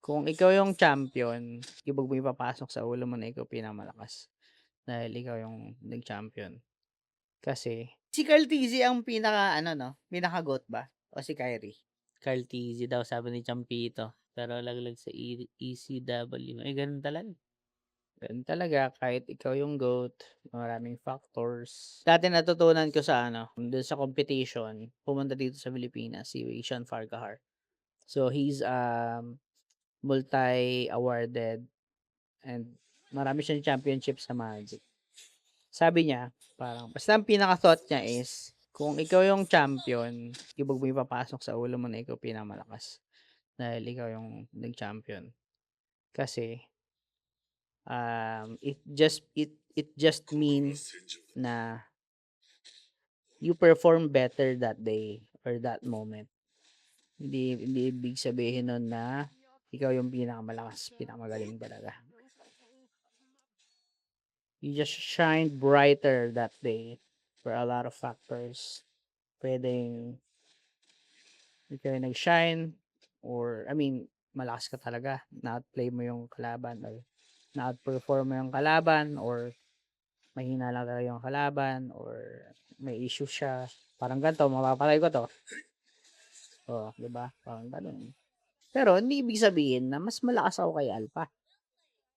Kung ikaw yung champion, ibig mo ipapasok sa ulo mo na ikaw pinakamalakas dahil ikaw yung nag-champion. Kasi si Carl Tizzy ang pinaka-ano 'no, pinaka-GOAT ba o si Kyrie? Carl Tizzy daw sabi ni Champito, pero laglag sa ECW, eh, gano'n talaga. Gano'n talaga kahit ikaw yung GOAT, maraming factors. Dati natutunan ko sa ano, dun sa competition, pumunta dito sa Pilipinas si Sean Farquhar. So he's, multi-awarded and marami siyang championship sa Magic. Sabi niya, parang basta ang pinaka-thought niya is, kung ikaw yung champion, ibig mo ipapasok sa ulo mo na ikaw pinakamalakas dahil ikaw yung nag-champion. Kasi, it just means na you perform better that day or that moment. Hindi ibig sabihin nun na ikaw yung pinakamalakas, pinakamagaling talaga. You just shine brighter that day for a lot of factors. Puwedeng ikaw yung nag-shine or I mean, malakas ka talaga, na-outplay mo yung kalaban or na-outperform mo yung kalaban or mahina lang talaga yung kalaban or may issue siya. Parang ganito, mapapatay ko 'to. Oh, 'di ba? Parang gano'n. Pero hindi ibig sabihin na mas malakas ako kay Alpha.